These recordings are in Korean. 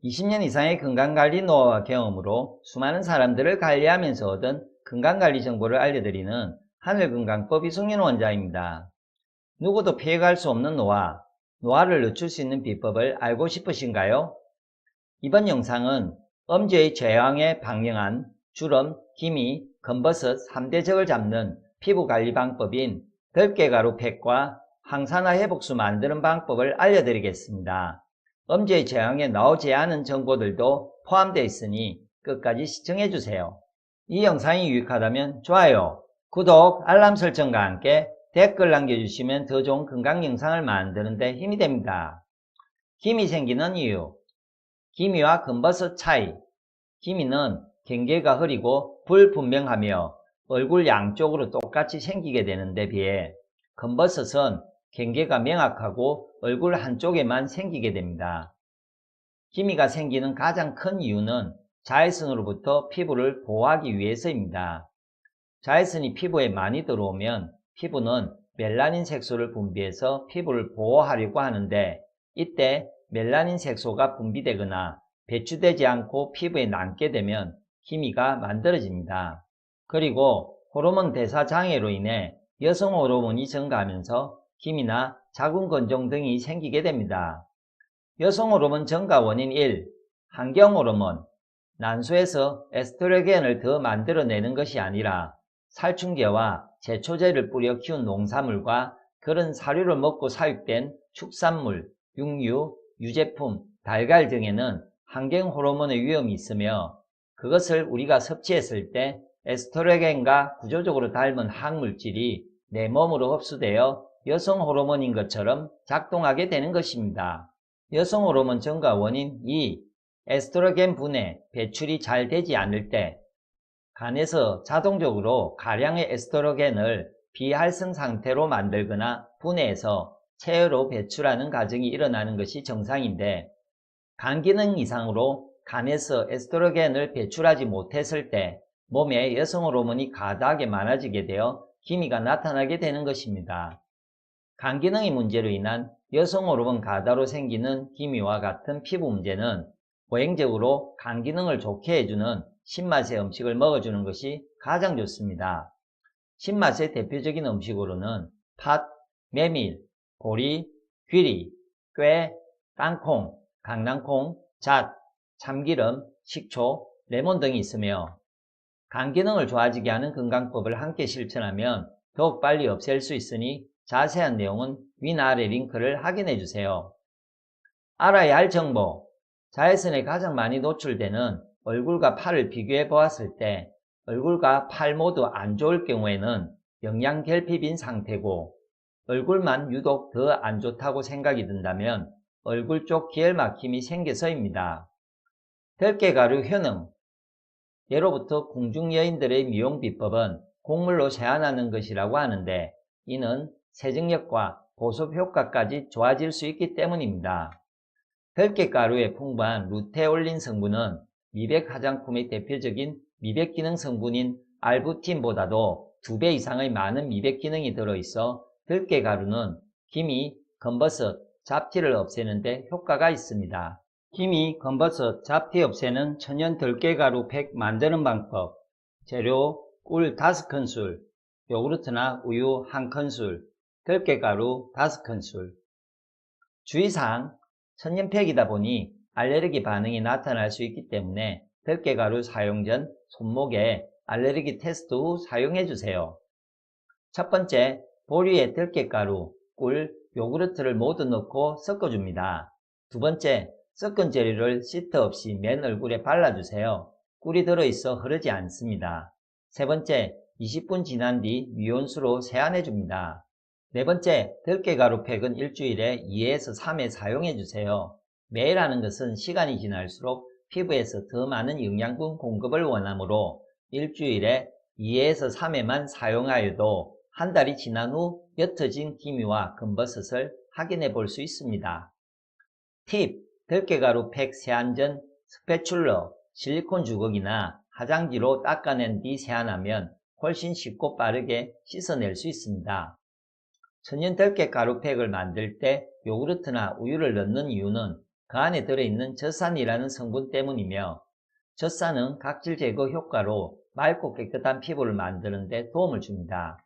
20년 이상의 건강관리 노하우와 경험으로 수많은 사람들을 관리하면서 얻은 건강관리 정보를 알려드리는 하늘건강법 이승윤 원장입니다. 누구도 피해갈 수 없는 노화를 늦출 수 있는 비법을 알고 싶으신가요? 이번 영상은 음주의 제왕에 방영한 주름, 기미, 검버섯 3대 적을 잡는 피부관리 방법인 들깨가루 팩과 항산화 회복수 만드는 방법을 알려드리겠습니다. 음주의 제왕에 나오지 않은 정보들도 포함되어 있으니 끝까지 시청해주세요. 이 영상이 유익하다면 좋아요, 구독, 알람 설정과 함께 댓글 남겨주시면 더 좋은 건강 영상을 만드는 데 힘이 됩니다. 기미 생기는 이유. 기미와 검버섯 차이. 기미는 경계가 흐리고 불분명하며 얼굴 양쪽으로 똑같이 생기게 되는데 비해 검버섯은 경계가 명확하고 얼굴 한쪽에만 생기게 됩니다. 기미가 생기는 가장 큰 이유는 자외선으로부터 피부를 보호하기 위해서입니다. 자외선이 피부에 많이 들어오면 피부는 멜라닌 색소를 분비해서 피부를 보호하려고 하는데, 이때 멜라닌 색소가 분비되거나 배출되지 않고 피부에 남게 되면 기미가 만들어집니다. 그리고 호르몬 대사 장애로 인해 여성 호르몬이 증가하면서 기미나 자궁 건종 등이 생기게 됩니다. 여성 호르몬 증가 원인 1. 환경 호르몬. 난소에서 에스트로겐을 더 만들어내는 것이 아니라 살충제와 제초제를 뿌려 키운 농산물과 그런 사료를 먹고 사육된 축산물, 육류, 유제품, 달걀 등에는 환경 호르몬의 위험이 있으며, 그것을 우리가 섭취했을 때 에스트로겐과 구조적으로 닮은 항물질이 내 몸으로 흡수되어 여성 호르몬인 것처럼 작동하게 되는 것입니다. 여성 호르몬 증가 원인 2. 에스트로겐 분해, 배출이 잘 되지 않을 때 간에서 자동적으로 가량의 에스트로겐을 비활성 상태로 만들거나 분해해서 체외로 배출하는 과정이 일어나는 것이 정상인데, 간 기능 이상으로 간에서 에스트로겐을 배출하지 못했을 때 몸에 여성 호르몬이 과다하게 많아지게 되어 기미가 나타나게 되는 것입니다. 간 기능의 문제로 인한 여성 호르몬 과다로 생기는 기미와 같은 피부 문제는 보행적으로 간 기능을 좋게 해주는 신맛의 음식을 먹어주는 것이 가장 좋습니다. 신맛의 대표적인 음식으로는 팥, 메밀, 보리, 귀리, 꾀, 땅콩, 강낭콩, 잣, 참기름, 식초, 레몬 등이 있으며, 간 기능을 좋아지게 하는 건강법을 함께 실천하면 더욱 빨리 없앨 수 있으니 자세한 내용은 위나 아래 링크를 확인해 주세요. 알아야 할 정보. 자외선에 가장 많이 노출되는 얼굴과 팔을 비교해 보았을 때 얼굴과 팔 모두 안 좋을 경우에는 영양 결핍인 상태고, 얼굴만 유독 더 안 좋다고 생각이 든다면 얼굴 쪽 기혈 막힘이 생겨서입니다. 들깨가루 효능. 예로부터 궁중 여인들의 미용 비법은 곡물로 세안하는 것이라고 하는데, 이는 세정력과 보습 효과까지 좋아질 수 있기 때문입니다. 들깨가루에 풍부한 루테올린 성분은 미백 화장품의 대표적인 미백 기능 성분인 알부틴보다도 2배 이상의 많은 미백 기능이 들어있어 들깨가루는 기미, 검버섯, 잡티를 없애는 데 효과가 있습니다. 기미, 검버섯, 잡티 없애는 천연 들깨가루 팩 만드는 방법. 재료: 꿀 5큰술, 요구르트나 우유 1큰술, 들깨가루 5큰술. 주의사항: 천연팩이다 보니 알레르기 반응이 나타날 수 있기 때문에 들깨가루 사용 전 손목에 알레르기 테스트 후 사용해주세요. 첫 번째, 보리에 들깨가루, 꿀, 요구르트를 모두 넣고 섞어줍니다. 두 번째, 섞은 재료를 시트 없이 맨 얼굴에 발라주세요. 꿀이 들어있어 흐르지 않습니다. 세 번째, 20분 지난 뒤 미온수로 세안해줍니다. 네 번째, 들깨가루 팩은 일주일에 2에서 3회 사용해주세요. 매일 하는 것은 시간이 지날수록 피부에서 더 많은 영양분 공급을 원하므로 일주일에 2에서 3회만 사용하여도 한 달이 지난 후 옅어진 기미와 검버섯을 확인해 볼 수 있습니다. 팁: 들깨가루 팩 세안 전 스패츌러, 실리콘 주걱이나 화장지로 닦아낸 뒤 세안하면 훨씬 쉽고 빠르게 씻어낼 수 있습니다. 천연 들깨가루 팩을 만들 때 요구르트나 우유를 넣는 이유는 그 안에 들어있는 젖산이라는 성분 때문이며, 젖산은 각질 제거 효과로 맑고 깨끗한 피부를 만드는 데 도움을 줍니다.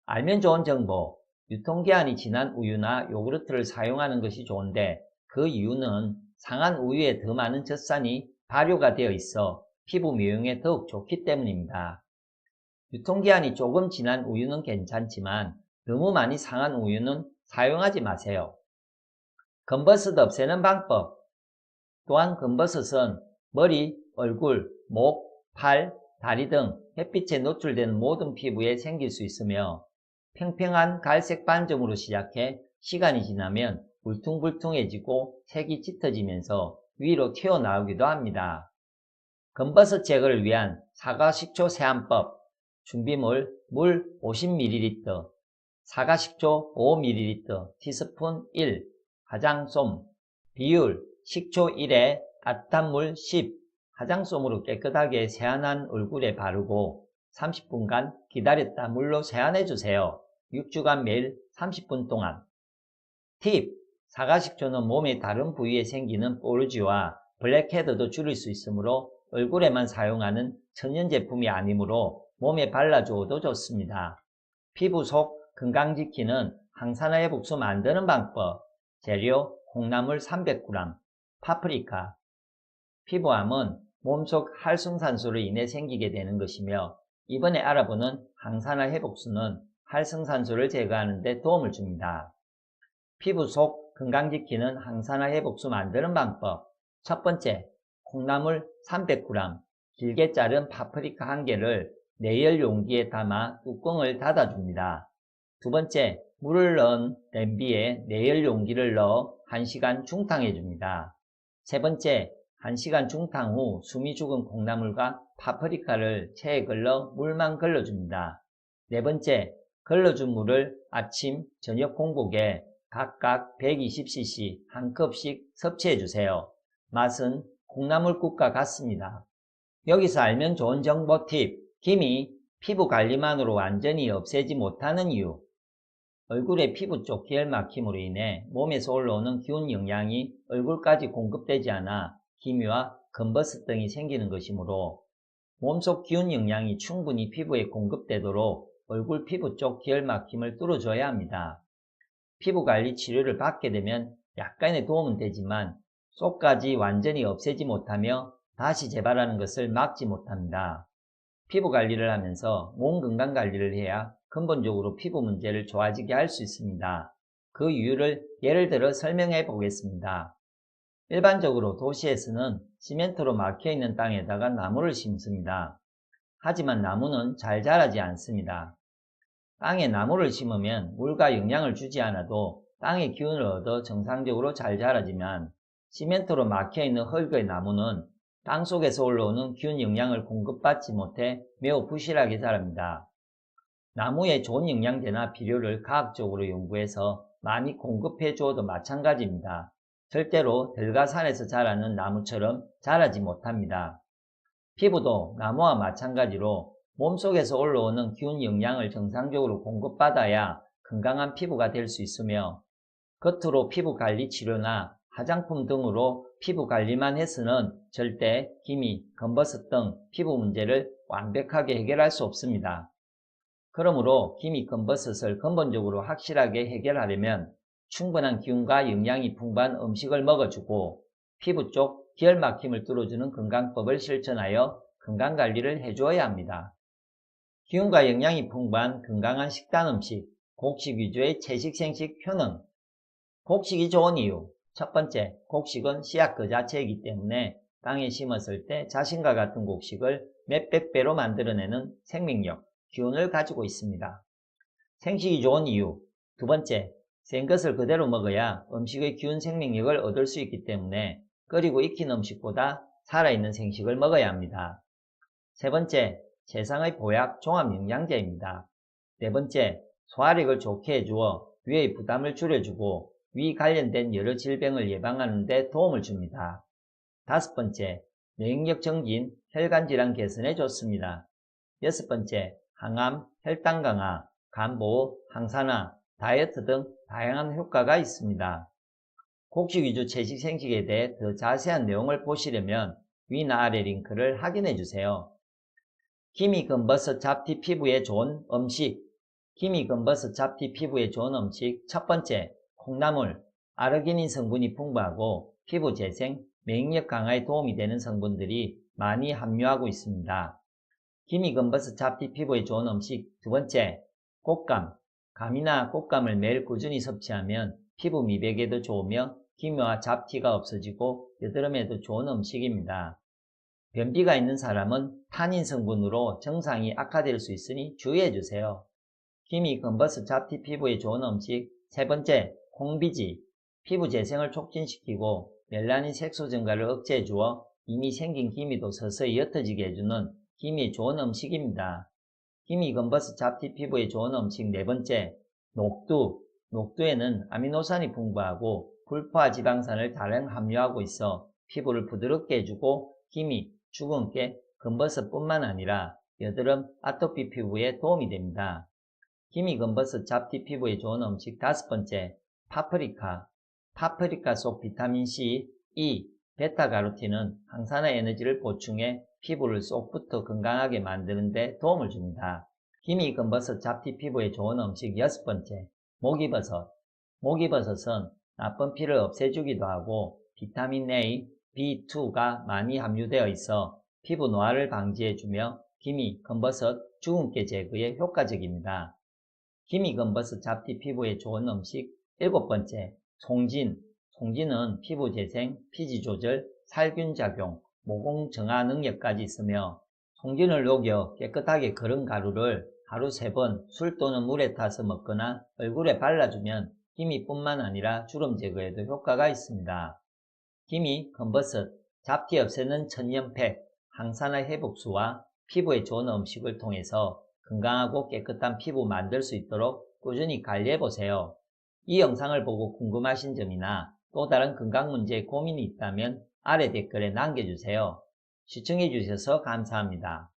알면 좋은 정보, 유통기한이 지난 우유나 요구르트를 사용하는 것이 좋은데 그 이유는 상한 우유에 더 많은 젖산이 발효가 되어 있어 피부 미용에 더욱 좋기 때문입니다. 유통기한이 조금 지난 우유는 괜찮지만 너무 많이 상한 우유는 사용하지 마세요. 검버섯 없애는 방법. 또한 검버섯은 머리, 얼굴, 목, 팔, 다리 등 햇빛에 노출되는 모든 피부에 생길 수 있으며 평평한 갈색 반점으로 시작해 시간이 지나면 울퉁불퉁해지고 색이 짙어지면서 위로 튀어나오기도 합니다. 검버섯 제거를 위한 사과 식초 세안법. 준비물 물 50ml, 사과 식초 5ml, 티스푼 1, 화장솜. 비율 식초 1에 따뜻한 10, 화장솜으로 깨끗하게 세안한 얼굴에 바르고 30분간 기다렸다 물로 세안해주세요. 6주간 매일 30분 동안. 팁! 사과식초는 몸의 다른 부위에 생기는 뽀르지와 블랙헤드도 줄일 수 있으므로 얼굴에만 사용하는 천연 제품이 아니므로 몸에 발라주어도 좋습니다. 피부 속 건강 지키는 항산화 회복수 만드는 방법. 재료 콩나물 300g, 파프리카. 피부암은 몸속 활성산소로 인해 생기게 되는 것이며 이번에 알아보는 항산화 회복수는 활성산소를 제거하는 데 도움을 줍니다. 피부 속 건강 지키는 항산화 회복수 만드는 방법. 첫 번째, 콩나물 300g, 길게 자른 파프리카 1개를 내열 용기에 담아 뚜껑을 닫아줍니다. 두 번째, 물을 넣은 냄비에 내열 용기를 넣어 1시간 중탕해줍니다. 세 번째, 1시간 중탕 후 숨이 죽은 콩나물과 파프리카를 체에 걸러 물만 걸러줍니다. 네 번째, 걸러준 물을 아침, 저녁 공복에 각각 120cc 한 컵씩 섭취해주세요. 맛은 콩나물국과 같습니다. 여기서 알면 좋은 정보 팁. 김이 피부 관리만으로 완전히 없애지 못하는 이유. 얼굴의 피부 쪽 기혈 막힘으로 인해 몸에서 올라오는 기운 영양이 얼굴까지 공급되지 않아 기미와 검버섯 등이 생기는 것이므로 몸속 기운 영양이 충분히 피부에 공급되도록 얼굴 피부 쪽 기혈 막힘을 뚫어줘야 합니다. 피부관리 치료를 받게 되면 약간의 도움은 되지만 속까지 완전히 없애지 못하며 다시 재발하는 것을 막지 못합니다. 피부관리를 하면서 몸 건강관리를 해야 근본적으로 피부 문제를 좋아지게 할 수 있습니다. 그 이유를 예를 들어 설명해 보겠습니다. 일반적으로 도시에서는 시멘트로 막혀있는 땅에다가 나무를 심습니다. 하지만 나무는 잘 자라지 않습니다. 땅에 나무를 심으면 물과 영양을 주지 않아도 땅의 기운을 얻어 정상적으로 잘 자라지만 시멘트로 막혀있는 흙의 나무는 땅속에서 올라오는 기운 영양을 공급받지 못해 매우 부실하게 자랍니다. 나무에 좋은 영양제나 비료를 과학적으로 연구해서 많이 공급해 주어도 마찬가지입니다. 절대로 들가산에서 자라는 나무처럼 자라지 못합니다. 피부도 나무와 마찬가지로 몸속에서 올라오는 기운 영양을 정상적으로 공급받아야 건강한 피부가 될 수 있으며 겉으로 피부 관리 치료나 화장품 등으로 피부 관리만 해서는 절대 기미, 검버섯 등 피부 문제를 완벽하게 해결할 수 없습니다. 그러므로 기미, 검버섯을 근본적으로 확실하게 해결하려면 충분한 기운과 영양이 풍부한 음식을 먹어주고 피부 쪽 기혈 막힘을 뚫어주는 건강법을 실천하여 건강관리를 해주어야 합니다. 기운과 영양이 풍부한 건강한 식단 음식, 곡식 위주의 채식 생식 효능. 곡식이 좋은 이유. 첫 번째, 곡식은 씨앗 그 자체이기 때문에 땅에 심었을 때 자신과 같은 곡식을 몇백 배로 만들어내는 생명력, 기운을 가지고 있습니다. 생식이 좋은 이유. 두 번째, 센 것을 그대로 먹어야 음식의 기운 생명력을 얻을 수 있기 때문에 끓이고 익힌 음식보다 살아있는 생식을 먹어야 합니다. 세 번째, 세상의 보약 종합영양제입니다. 네 번째, 소화력을 좋게 해주어 위의 부담을 줄여주고 위 관련된 여러 질병을 예방하는 데 도움을 줍니다. 다섯 번째,免疫력 증진, 혈관 질환 개선에 좋습니다. 여섯 번째, 항암, 혈당 강화, 간 보호, 항산화, 다이어트 등 다양한 효과가 있습니다. 곡식 위주 채식 생식에 대해 더 자세한 내용을 보시려면 위나 아래 링크를 확인해 주세요. 기미금버섯 잡티 피부에 좋은 음식. 기미금버섯 잡티 피부에 좋은 음식. 첫 번째, 콩나물. 아르기닌 성분이 풍부하고 피부 재생,免疫력 강화에 도움이 되는 성분들이 많이 함유하고 있습니다. 기미금버섯 잡티 피부에 좋은 음식. 두 번째, 곶감. 감이나 곶감을 매일 꾸준히 섭취하면 피부 미백에도 좋으며 기미와 잡티가 없어지고 여드름에도 좋은 음식입니다. 변비가 있는 사람은 탄닌 성분으로 증상이 악화될 수 있으니 주의해주세요. 기미금버섯 잡티 피부에 좋은 음식. 세 번째, 콩비지. 피부 재생을 촉진시키고 멜라닌 색소 증가를 억제해 주어 이미 생긴 기미도 서서히 옅어지게 해주는 기미에 좋은 음식입니다. 기미금버섯 잡티 피부에 좋은 음식. 네 번째, 녹두. 녹두에는 아미노산이 풍부하고 불포화 지방산을 다량 함유하고 있어 피부를 부드럽게 해주고 기미, 주근깨, 금버섯뿐만 아니라 여드름, 아토피 피부에 도움이 됩니다. 기미금버섯 잡티 피부에 좋은 음식. 다섯 번째, 파프리카. 파프리카 속 비타민C, E, 베타가로틴은 항산화 에너지를 보충해 피부를 쏙부터 건강하게 만드는 데 도움을 줍니다. 기미금버섯 잡티 피부에 좋은 음식. 여섯 번째, 목이버섯. 목이버섯은 나쁜 피를 없애주기도 하고 비타민 A, B2가 많이 함유되어 있어 피부 노화를 방지해주며 기미, 금버섯, 주근깨 제거에 효과적입니다. 기미금버섯 잡티 피부에 좋은 음식. 일곱 번째, 송진. 송진은 피부 재생, 피지 조절, 살균 작용, 모공 정화 능력까지 있으며 송진을 녹여 깨끗하게 걸은 가루를 하루 3번 술 또는 물에 타서 먹거나 얼굴에 발라주면 기미뿐만 아니라 주름 제거에도 효과가 있습니다. 기미, 금버섯, 잡티 없애는 천연팩, 항산화 회복수와 피부에 좋은 음식을 통해서 건강하고 깨끗한 피부 만들 수 있도록 꾸준히 관리해보세요. 이 영상을 보고 궁금하신 점이나 또 다른 건강 문제에 고민이 있다면 아래 댓글에 남겨주세요. 시청해주셔서 감사합니다.